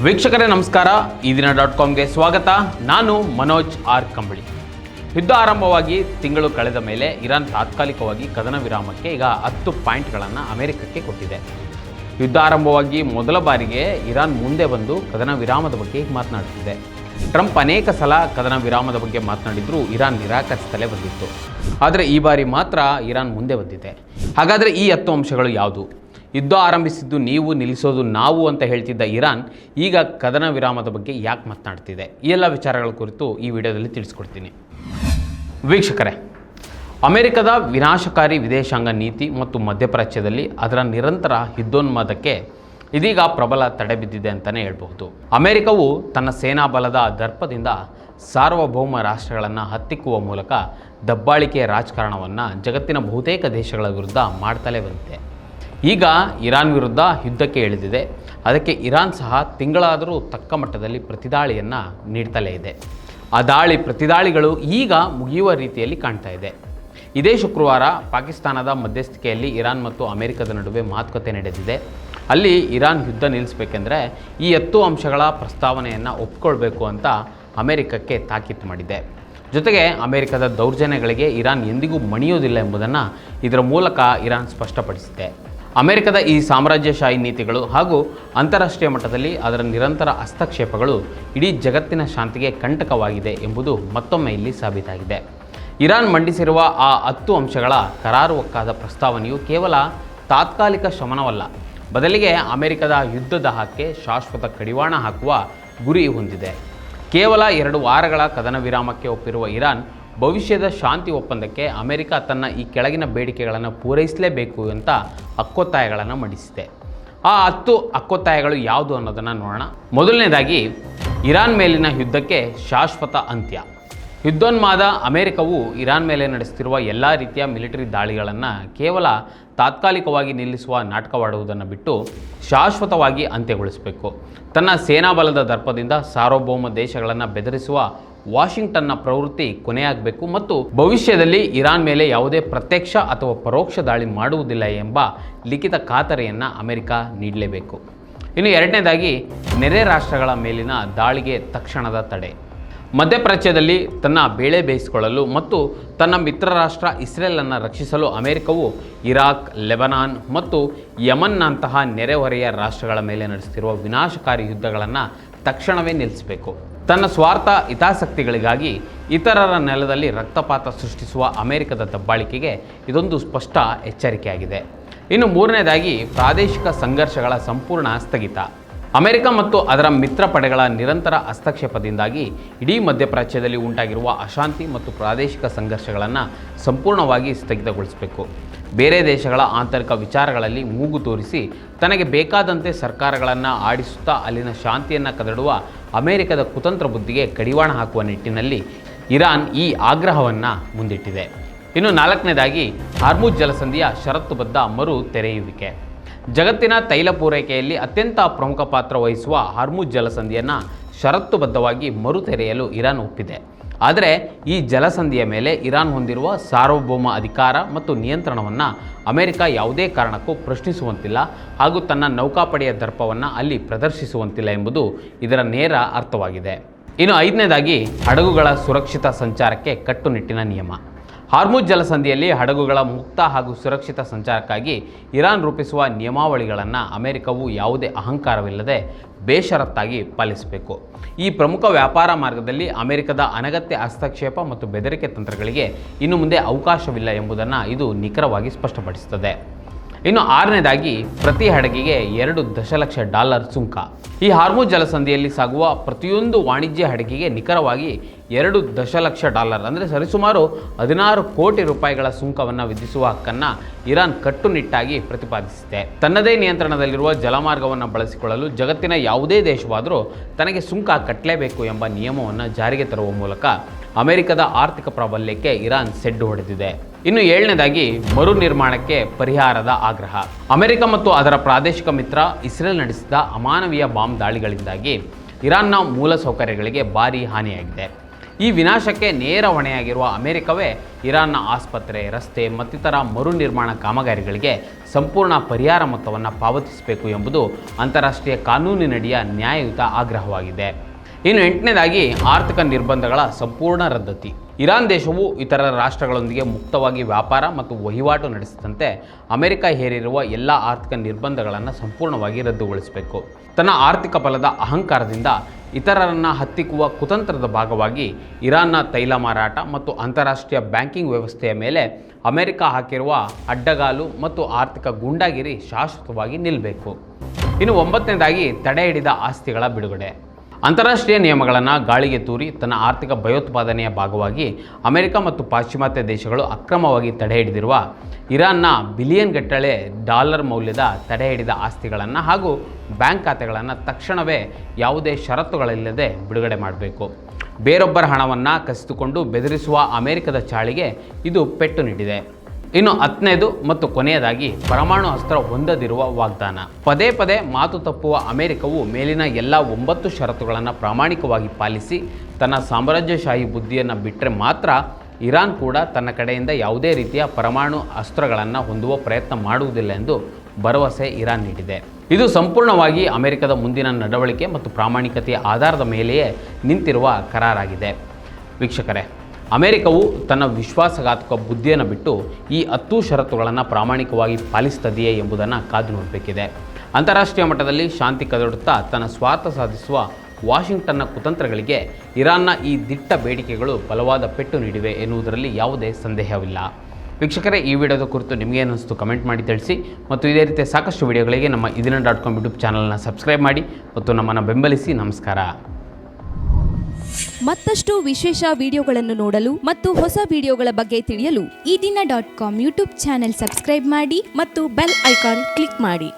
ವೀಕ್ಷಕರೇ ನಮಸ್ಕಾರ. ಈ ದಿನ .comಗೆ ಸ್ವಾಗತ. ನಾನು ಮನೋಜ್ ಆರ್ ಕಂಬಳಿ. ಯುದ್ಧ ಆರಂಭವಾಗಿ ತಿಂಗಳು ಕಳೆದ ಮೇಲೆ ಇರಾನ್ ತಾತ್ಕಾಲಿಕವಾಗಿ ಕದನ ವಿರಾಮಕ್ಕೆ ಈಗ 10 ಪಾಯಿಂಟ್ಗಳನ್ನು ಅಮೆರಿಕಕ್ಕೆ ಕೊಟ್ಟಿದೆ. ಯುದ್ಧ ಆರಂಭವಾಗಿ ಮೊದಲ ಬಾರಿಗೆ ಇರಾನ್ ಮುಂದೆ ಬಂದು ಕದನ ವಿರಾಮದ ಬಗ್ಗೆ ಮಾತನಾಡುತ್ತಿದೆ. ಟ್ರಂಪ್ ಅನೇಕ ಸಲ ಕದನ ವಿರಾಮದ ಬಗ್ಗೆ ಮಾತನಾಡಿದರೂ ಇರಾನ್ ನಿರಾಕರಿಸುತ್ತಲೇ ಬಂದಿತ್ತು. ಆದರೆ ಈ ಬಾರಿ ಮಾತ್ರ ಇರಾನ್ ಮುಂದೆ ಬಂದಿದೆ. ಹಾಗಾದರೆ ಈ 10 ಅಂಶಗಳು ಯಾವುದು? ಯುದ್ಧ ಆರಂಭಿಸಿದ್ದು ನೀವು, ನಿಲ್ಲಿಸೋದು ನಾವು ಅಂತ ಹೇಳ್ತಿದ್ದ ಇರಾನ್ ಈಗ ಕದನ ವಿರಾಮದ ಬಗ್ಗೆ ಯಾಕೆ ಮಾತನಾಡ್ತಿದೆ? ಈ ಎಲ್ಲ ವಿಚಾರಗಳ ಕುರಿತು ಈ ವಿಡಿಯೋದಲ್ಲಿ ತಿಳಿಸ್ಕೊಡ್ತೀನಿ. ವೀಕ್ಷಕರೇ, ಅಮೆರಿಕದ ವಿನಾಶಕಾರಿ ವಿದೇಶಾಂಗ ನೀತಿ ಮತ್ತು ಮಧ್ಯಪ್ರಾಚ್ಯದಲ್ಲಿ ಅದರ ನಿರಂತರ ಯುದ್ಧೋನ್ಮಾದಕ್ಕೆ ಇದೀಗ ಪ್ರಬಲ ತಡೆ ಬಿದ್ದಿದೆ ಅಂತಲೇ ಹೇಳ್ಬಹುದು. ಅಮೆರಿಕವು ತನ್ನ ಸೇನಾ ಬಲದ ದರ್ಪದಿಂದ ಸಾರ್ವಭೌಮ ರಾಷ್ಟ್ರಗಳನ್ನು ಹತ್ತಿಕ್ಕುವ ಮೂಲಕ ದಬ್ಬಾಳಿಕೆಯ ರಾಜಕಾರಣವನ್ನು ಜಗತ್ತಿನ ಬಹುತೇಕ ದೇಶಗಳ ವಿರುದ್ಧ ಮಾಡ್ತಲೇ ಬಂದಿದೆ. ಈಗ ಇರಾನ್ ವಿರುದ್ಧ ಯುದ್ಧಕ್ಕೆ ಇಳಿದಿದೆ. ಅದಕ್ಕೆ ಇರಾನ್ ಸಹ ತಿಂಗಳಾದರೂ ತಕ್ಕ ಮಟ್ಟದಲ್ಲಿ ಪ್ರತಿದಾಳಿಯನ್ನು ನೀಡ್ತಲೇ ಇದೆ. ಆ ಪ್ರತಿದಾಳಿಗಳು ಈಗ ಮುಗಿಯುವ ರೀತಿಯಲ್ಲಿ ಕಾಣ್ತಾ ಇದೆ. ಇದೇ ಶುಕ್ರವಾರ ಪಾಕಿಸ್ತಾನದ ಮಧ್ಯಸ್ಥಿಕೆಯಲ್ಲಿ ಇರಾನ್ ಮತ್ತು ಅಮೆರಿಕದ ನಡುವೆ ಮಾತುಕತೆ ನಡೆದಿದೆ. ಅಲ್ಲಿ ಇರಾನ್ ಯುದ್ಧ ನಿಲ್ಲಿಸಬೇಕೆಂದರೆ ಈ 10 ಅಂಶಗಳ ಪ್ರಸ್ತಾವನೆಯನ್ನು ಒಪ್ಪಿಕೊಳ್ಬೇಕು ಅಂತ ಅಮೆರಿಕಕ್ಕೆ ತಾಕೀತು ಮಾಡಿದೆ. ಜೊತೆಗೆ ಅಮೆರಿಕದ ದೌರ್ಜನ್ಯಗಳಿಗೆ ಇರಾನ್ ಎಂದಿಗೂ ಮಣಿಯೋದಿಲ್ಲ ಎಂಬುದನ್ನು ಇದರ ಮೂಲಕ ಇರಾನ್ ಸ್ಪಷ್ಟಪಡಿಸಿದೆ. ಅಮೆರಿಕದ ಈ ಸಾಮ್ರಾಜ್ಯಶಾಹಿ ನೀತಿಗಳು ಹಾಗೂ ಅಂತಾರಾಷ್ಟ್ರೀಯ ಮಟ್ಟದಲ್ಲಿ ಅದರ ನಿರಂತರ ಹಸ್ತಕ್ಷೇಪಗಳು ಇಡೀ ಜಗತ್ತಿನ ಶಾಂತಿಗೆ ಕಂಟಕವಾಗಿದೆ ಎಂಬುದು ಮತ್ತೊಮ್ಮೆ ಇಲ್ಲಿ ಸಾಬೀತಾಗಿದೆ. ಇರಾನ್ ಮಂಡಿಸಿರುವ ಆ 10 ಅಂಶಗಳ ಕರಾರುವಕ್ಕಾದ ಪ್ರಸ್ತಾವನೆಯು ಕೇವಲ ತಾತ್ಕಾಲಿಕ ಶಮನವಲ್ಲ, ಬದಲಿಗೆ ಅಮೆರಿಕದ ಯುದ್ಧ ದಾಹಕ್ಕೆ ಶಾಶ್ವತ ಕಡಿವಾಣ ಹಾಕುವ ಗುರಿ ಹೊಂದಿದೆ. ಕೇವಲ 2 ವಾರಗಳ ಕದನ ವಿರಾಮಕ್ಕೆ ಒಪ್ಪಿರುವ ಇರಾನ್ ಭವಿಷ್ಯದ ಶಾಂತಿ ಒಪ್ಪಂದಕ್ಕೆ ಅಮೆರಿಕ ತನ್ನ ಈ ಕೆಳಗಿನ ಬೇಡಿಕೆಗಳನ್ನು ಪೂರೈಸಲೇಬೇಕು ಅಂತ ಹಕ್ಕೊತ್ತಾಯಗಳನ್ನು ಮಂಡಿಸಿದೆ. ಆ 10 ಹಕ್ಕೊತ್ತಾಯಗಳು ಯಾವುದು ಅನ್ನೋದನ್ನು ನೋಡೋಣ. ಮೊದಲನೇದಾಗಿ, ಇರಾನ್ ಮೇಲಿನ ಯುದ್ಧಕ್ಕೆ ಶಾಶ್ವತ ಅಂತ್ಯ. ಯುದ್ಧೋನ್ಮಾದ ಅಮೆರಿಕವು ಇರಾನ್ ಮೇಲೆ ನಡೆಸುತ್ತಿರುವ ಎಲ್ಲ ರೀತಿಯ ಮಿಲಿಟರಿ ದಾಳಿಗಳನ್ನು ಕೇವಲ ತಾತ್ಕಾಲಿಕವಾಗಿ ನಿಲ್ಲಿಸುವ ನಾಟಕವಾಡುವುದನ್ನು ಬಿಟ್ಟು ಶಾಶ್ವತವಾಗಿ ಅಂತ್ಯಗೊಳಿಸಬೇಕು. ತನ್ನ ಸೇನಾ ಬಲದ ದರ್ಪದಿಂದ ಸಾರ್ವಭೌಮ ದೇಶಗಳನ್ನು ಬೆದರಿಸುವ ವಾಷಿಂಗ್ಟನ್ನ ಪ್ರವೃತ್ತಿ ಕೊನೆಯಾಗಬೇಕು ಮತ್ತು ಭವಿಷ್ಯದಲ್ಲಿ ಇರಾನ್ ಮೇಲೆ ಯಾವುದೇ ಪ್ರತ್ಯಕ್ಷ ಅಥವಾ ಪರೋಕ್ಷ ದಾಳಿ ಮಾಡುವುದಿಲ್ಲ ಎಂಬ ಲಿಖಿತ ಖಾತರಿಯನ್ನು ಅಮೆರಿಕ ನೀಡಲೇಬೇಕು. ಇನ್ನು ಎರಡನೇದಾಗಿ, ನೆರೆ ರಾಷ್ಟ್ರಗಳ ಮೇಲಿನ ದಾಳಿಗೆ ತಕ್ಷಣದ ತಡೆ. ಮಧ್ಯಪ್ರಾಚ್ಯದಲ್ಲಿ ತನ್ನ ಬೇಳೆ ಬೇಯಿಸಿಕೊಳ್ಳಲು ಮತ್ತು ತನ್ನ ಮಿತ್ರ ರಾಷ್ಟ್ರ ಇಸ್ರೇಲನ್ನು ರಕ್ಷಿಸಲು ಅಮೆರಿಕವು ಇರಾಕ್, ಲೆಬನಾನ್ ಮತ್ತು ಯಮನ್ನಂತಹ ನೆರೆಹೊರೆಯ ರಾಷ್ಟ್ರಗಳ ಮೇಲೆ ನಡೆಸುತ್ತಿರುವ ವಿನಾಶಕಾರಿ ಯುದ್ಧಗಳನ್ನು ತಕ್ಷಣವೇ ನಿಲ್ಲಿಸಬೇಕು. ತನ್ನ ಸ್ವಾರ್ಥ ಹಿತಾಸಕ್ತಿಗಳಿಗಾಗಿ ಇತರರ ನೆಲದಲ್ಲಿ ರಕ್ತಪಾತ ಸೃಷ್ಟಿಸುವ ಅಮೆರಿಕದ ದಬ್ಬಾಳಿಕೆಗೆ ಇದೊಂದು ಸ್ಪಷ್ಟ ಎಚ್ಚರಿಕೆಯಾಗಿದೆ. ಇನ್ನು ಮೂರನೇದಾಗಿ, ಪ್ರಾದೇಶಿಕ ಸಂಘರ್ಷಗಳ ಸಂಪೂರ್ಣ ಸ್ಥಗಿತ. ಅಮೆರಿಕ ಮತ್ತು ಅದರ ಮಿತ್ರ ಪಡೆಗಳ ನಿರಂತರ ಹಸ್ತಕ್ಷೇಪದಿಂದಾಗಿ ಇಡೀ ಮಧ್ಯಪ್ರಾಚ್ಯದಲ್ಲಿ ಉಂಟಾಗಿರುವ ಅಶಾಂತಿ ಮತ್ತು ಪ್ರಾದೇಶಿಕ ಸಂಘರ್ಷಗಳನ್ನು ಸಂಪೂರ್ಣವಾಗಿ ಸ್ಥಗಿತಗೊಳಿಸಬೇಕು. ಬೇರೆ ದೇಶಗಳ ಆಂತರಿಕ ವಿಚಾರಗಳಲ್ಲಿ ಮೂಗು ತೋರಿಸಿ ತನಗೆ ಬೇಕಾದಂತೆ ಸರ್ಕಾರಗಳನ್ನು ಆಡಿಸುತ್ತಾ ಅಲ್ಲಿನ ಶಾಂತಿಯನ್ನು ಕದಡುವ ಅಮೆರಿಕದ ಕುತಂತ್ರ ಬುದ್ಧಿಗೆ ಕಡಿವಾಣ ಹಾಕುವ ನಿಟ್ಟಿನಲ್ಲಿ ಇರಾನ್ ಈ ಆಗ್ರಹವನ್ನು ಮುಂದಿಟ್ಟಿದೆ. ಇನ್ನು ನಾಲ್ಕನೇದಾಗಿ, ಹಾರ್ಮುಜ್ ಜಲಸಂಧಿಯ ಷರತ್ತುಬದ್ಧ ಮರು ತೆರೆಯುವಿಕೆ. ಜಗತ್ತಿನ ತೈಲ ಪೂರೈಕೆಯಲ್ಲಿ ಅತ್ಯಂತ ಪ್ರಮುಖ ಪಾತ್ರ ವಹಿಸುವ ಹಾರ್ಮುಜ್ ಜಲಸಂಧಿಯನ್ನು ಷರತ್ತುಬದ್ಧವಾಗಿ ಮರು ತೆರೆಯಲು ಇರಾನ್ ಒಪ್ಪಿದೆ. ಆದರೆ ಈ ಜಲಸಂಧಿಯ ಮೇಲೆ ಇರಾನ್ ಹೊಂದಿರುವ ಸಾರ್ವಭೌಮ ಅಧಿಕಾರ ಮತ್ತು ನಿಯಂತ್ರಣವನ್ನು ಅಮೆರಿಕ ಯಾವುದೇ ಕಾರಣಕ್ಕೂ ಪ್ರಶ್ನಿಸುವಂತಿಲ್ಲ ಹಾಗೂ ತನ್ನ ನೌಕಾಪಡೆಯ ದರ್ಪವನ್ನು ಅಲ್ಲಿ ಪ್ರದರ್ಶಿಸುವಂತಿಲ್ಲ ಎಂಬುದು ಇದರ ನೇರ ಅರ್ಥವಾಗಿದೆ. ಇನ್ನು ಐದನೇದಾಗಿ, ಹಡಗುಗಳ ಸುರಕ್ಷಿತ ಸಂಚಾರಕ್ಕೆ ಕಟ್ಟುನಿಟ್ಟಿನ ನಿಯಮ. ಹಾರ್ಮುಜ್ ಜಲಸಂಧಿಯಲ್ಲಿ ಹಡಗುಗಳ ಮುಕ್ತ ಹಾಗೂ ಸುರಕ್ಷಿತ ಸಂಚಾರಕ್ಕಾಗಿ ಇರಾನ್ ರೂಪಿಸುವ ನಿಯಮಾವಳಿಗಳನ್ನು ಅಮೆರಿಕವು ಯಾವುದೇ ಅಹಂಕಾರವಿಲ್ಲದೆ ಬೇಷರತ್ತಾಗಿ ಪಾಲಿಸಬೇಕು. ಈ ಪ್ರಮುಖ ವ್ಯಾಪಾರ ಮಾರ್ಗದಲ್ಲಿ ಅಮೆರಿಕದ ಅನಗತ್ಯ ಹಸ್ತಕ್ಷೇಪ ಮತ್ತು ಬೆದರಿಕೆ ತಂತ್ರಗಳಿಗೆ ಇನ್ನು ಮುಂದೆ ಅವಕಾಶವಿಲ್ಲ ಎಂಬುದನ್ನು ಇದು ನಿಖರವಾಗಿ ಸ್ಪಷ್ಟಪಡಿಸುತ್ತದೆ. ಇನ್ನು ಆರನೇದಾಗಿ, ಪ್ರತಿ ಹಡಗಿಗೆ $2 ದಶಲಕ್ಷ ಸುಂಕ. ಈ ಹಾರ್ಮುಜ್ ಜಲಸಂಧಿಯಲ್ಲಿ ಸಾಗುವ ಪ್ರತಿಯೊಂದು ವಾಣಿಜ್ಯ ಹಡಗಿಗೆ ನಿಖರವಾಗಿ $2 ದಶಲಕ್ಷ ಅಂದರೆ ಸರಿಸುಮಾರು 16 ಕೋಟಿ ರೂಪಾಯಿಗಳ ಸುಂಕವನ್ನು ವಿಧಿಸುವ ಹಕ್ಕನ್ನು ಇರಾನ್ ಕಟ್ಟುನಿಟ್ಟಾಗಿ ಪ್ರತಿಪಾದಿಸಿದೆ. ತನ್ನದೇ ನಿಯಂತ್ರಣದಲ್ಲಿರುವ ಜಲಮಾರ್ಗವನ್ನು ಬಳಸಿಕೊಳ್ಳಲು ಜಗತ್ತಿನ ಯಾವುದೇ ದೇಶವಾದರೂ ತನಗೆ ಸುಂಕ ಕಟ್ಟಲೇಬೇಕು ಎಂಬ ನಿಯಮವನ್ನು ಜಾರಿಗೆ ತರುವ ಮೂಲಕ ಅಮೆರಿಕದ ಆರ್ಥಿಕ ಪ್ರಾಬಲ್ಯಕ್ಕೆ ಇರಾನ್ ಸೆಡ್ಡು ಹೊಡೆದಿದೆ. ಇನ್ನು ಏಳನೇದಾಗಿ, ಮರು ನಿರ್ಮಾಣಕ್ಕೆ ಪರಿಹಾರದ ಆಗ್ರಹ. ಅಮೆರಿಕ ಮತ್ತು ಅದರ ಪ್ರಾದೇಶಿಕ ಮಿತ್ರ ಇಸ್ರೇಲ್ ನಡೆಸಿದ ಅಮಾನವೀಯ ಬಾಂಬ್ ದಾಳಿಗಳಿಂದಾಗಿ ಇರಾನ್ನ ಮೂಲ ಸೌಕರ್ಯಗಳಿಗೆ ಭಾರೀ ಹಾನಿಯಾಗಿದೆ. ಈ ವಿನಾಶಕ್ಕೆ ನೇರ ಹೊಣೆಯಾಗಿರುವ ಅಮೆರಿಕವೇ ಇರಾನ್ನ ಆಸ್ಪತ್ರೆ, ರಸ್ತೆ ಮತ್ತಿತರ ಮರು ನಿರ್ಮಾಣ ಕಾಮಗಾರಿಗಳಿಗೆ ಸಂಪೂರ್ಣ ಪರಿಹಾರ ಮೊತ್ತವನ್ನು ಪಾವತಿಸಬೇಕು ಎಂಬುದು ಅಂತಾರಾಷ್ಟ್ರೀಯ ಕಾನೂನಿನಡಿಯ ನ್ಯಾಯಯುತ ಆಗ್ರಹವಾಗಿದೆ. ಇನ್ನು 8ನೇದಾಗಿ ಆರ್ಥಿಕ ನಿರ್ಬಂಧಗಳ ಸಂಪೂರ್ಣ ರದ್ದತಿ. ಇರಾನ್ ದೇಶವು ಇತರ ರಾಷ್ಟ್ರಗಳೊಂದಿಗೆ ಮುಕ್ತವಾಗಿ ವ್ಯಾಪಾರ ಮತ್ತು ವಹಿವಾಟು ನಡೆಸಿದಂತೆ ಅಮೆರಿಕ ಹೇರಿರುವ ಎಲ್ಲ ಆರ್ಥಿಕ ನಿರ್ಬಂಧಗಳನ್ನು ಸಂಪೂರ್ಣವಾಗಿ ರದ್ದುಗೊಳಿಸಬೇಕು. ತನ್ನ ಆರ್ಥಿಕ ಬಲದ ಅಹಂಕಾರದಿಂದ ಇತರರನ್ನು ಹತ್ತಿಕ್ಕುವ ಕುತಂತ್ರದ ಭಾಗವಾಗಿ ಇರಾನ್ನ ತೈಲ ಮಾರಾಟ ಮತ್ತು ಅಂತಾರಾಷ್ಟ್ರೀಯ ಬ್ಯಾಂಕಿಂಗ್ ವ್ಯವಸ್ಥೆಯ ಮೇಲೆ ಅಮೆರಿಕ ಹಾಕಿರುವ ಅಡ್ಡಗಾಲು ಮತ್ತು ಆರ್ಥಿಕ ಗೂಂಡಾಗಿರಿ ಶಾಶ್ವತವಾಗಿ ನಿಲ್ಲಬೇಕು. ಇನ್ನು 9ನೇದಾಗಿ ತಡೆ ಹಿಡಿದ ಆಸ್ತಿಗಳ ಬಿಡುಗಡೆ. ಅಂತಾರಾಷ್ಟ್ರೀಯ ನಿಯಮಗಳನ್ನು ಗಾಳಿಗೆ ತೂರಿ ತನ್ನ ಆರ್ಥಿಕ ಭಯೋತ್ಪಾದನೆಯ ಭಾಗವಾಗಿ ಅಮೆರಿಕ ಮತ್ತು ಪಾಶ್ಚಿಮಾತ್ಯ ದೇಶಗಳು ಅಕ್ರಮವಾಗಿ ತಡೆ ಹಿಡಿದಿರುವ ಇರಾನ್ನ ಬಿಲಿಯನ್ ಗಟ್ಟಲೆ ಡಾಲರ್ ಮೌಲ್ಯದ ತಡೆ ಹಿಡಿದ ಆಸ್ತಿಗಳನ್ನು ಹಾಗೂ ಬ್ಯಾಂಕ್ ಖಾತೆಗಳನ್ನು ತಕ್ಷಣವೇ ಯಾವುದೇ ಷರತ್ತುಗಳಿಲ್ಲದೆ ಬಿಡುಗಡೆ ಮಾಡಬೇಕು. ಬೇರೊಬ್ಬರ ಹಣವನ್ನು ಕಸಿದುಕೊಂಡು ಬೆದರಿಸುವ ಅಮೆರಿಕದ ಚಾಳಿಗೆ ಇದು ಪೆಟ್ಟು ನೀಡಿದೆ. ಇನ್ನು 10ನೇದು ಮತ್ತು ಕೊನೆಯದಾಗಿ ಪರಮಾಣು ಅಸ್ತ್ರ ಹೊಂದದಿರುವ ವಾಗ್ದಾನ. ಪದೇ ಪದೇ ಮಾತು ತಪ್ಪುವ ಅಮೆರಿಕವು ಮೇಲಿನ ಎಲ್ಲ 9 ಷರತ್ತುಗಳನ್ನು ಪ್ರಾಮಾಣಿಕವಾಗಿ ಪಾಲಿಸಿ ತನ್ನ ಸಾಮ್ರಾಜ್ಯಶಾಹಿ ಬುದ್ಧಿಯನ್ನು ಬಿಟ್ಟರೆ ಮಾತ್ರ ಇರಾನ್ ಕೂಡ ತನ್ನ ಕಡೆಯಿಂದ ಯಾವುದೇ ರೀತಿಯ ಪರಮಾಣು ಅಸ್ತ್ರಗಳನ್ನು ಹೊಂದುವ ಪ್ರಯತ್ನ ಮಾಡುವುದಿಲ್ಲ ಎಂದು ಭರವಸೆ ಇರಾನ್ ನೀಡಿದೆ. ಇದು ಸಂಪೂರ್ಣವಾಗಿ ಅಮೆರಿಕದ ಮುಂದಿನ ನಡವಳಿಕೆ ಮತ್ತು ಪ್ರಾಮಾಣಿಕತೆಯ ಆಧಾರದ ಮೇಲೆಯೇ ನಿಂತಿರುವ ಕರಾರಾಗಿದೆ. ವೀಕ್ಷಕರೇ, ಅಮೆರಿಕವು ತನ್ನ ವಿಶ್ವಾಸಘಾತಕ ಬುದ್ಧಿಯನ್ನು ಬಿಟ್ಟು ಈ 10 ಷರತ್ತುಗಳನ್ನು ಪ್ರಾಮಾಣಿಕವಾಗಿ ಪಾಲಿಸುತ್ತದೆಯೇ ಎಂಬುದನ್ನು ಕಾದು ನೋಡಬೇಕಿದೆ. ಅಂತಾರಾಷ್ಟ್ರೀಯ ಮಟ್ಟದಲ್ಲಿ ಶಾಂತಿ ಕದಡುತ್ತಾ ತನ್ನ ಸ್ವಾರ್ಥ ಸಾಧಿಸುವ ವಾಷಿಂಗ್ಟನ್ನ ಕುತಂತ್ರಗಳಿಗೆ ಇರಾನ್ನ ಈ ದಿಟ್ಟ ಬೇಡಿಕೆಗಳು ಬಲವಾದ ಪೆಟ್ಟು ನೀಡಿವೆ ಎನ್ನುವುದರಲ್ಲಿ ಯಾವುದೇ ಸಂದೇಹವಿಲ್ಲ. ವೀಕ್ಷಕರೇ, ಈ ವಿಡಿಯೋದ ಕುರಿತು ನಿಮಗೇನಿಸ್ತು ಕಮೆಂಟ್ ಮಾಡಿ ತಿಳಿಸಿ ಮತ್ತು ಇದೇ ರೀತಿಯ ಸಾಕಷ್ಟು ವಿಡಿಯೋಗಳಿಗೆ ನಮ್ಮ ಇದೀನ.com ಯೂಟ್ಯೂಬ್ ಚಾನಲ್ನ ಸಬ್ಸ್ಕ್ರೈಬ್ ಮಾಡಿ ಮತ್ತು ನಮ್ಮನ್ನು ಬೆಂಬಲಿಸಿ. ನಮಸ್ಕಾರ. ಮತ್ತಷ್ಟು ವಿಶೇಷ ವಿಡಿಯೋಗಳನ್ನು ನೋಡಲು ಮತ್ತು ಹೊಸ ವಿಡಿಯೋಗಳ ಬಗ್ಗೆ ತಿಳಿಯಲು ಇದೀನ.com ಯೂಟ್ಯೂಬ್ ಚಾನೆಲ್ ಸಬ್ಸ್ಕ್ರೈಬ್ ಮಾಡಿ ಮತ್ತು ಬೆಲ್ ಐಕಾನ್ ಕ್ಲಿಕ್ ಮಾಡಿ.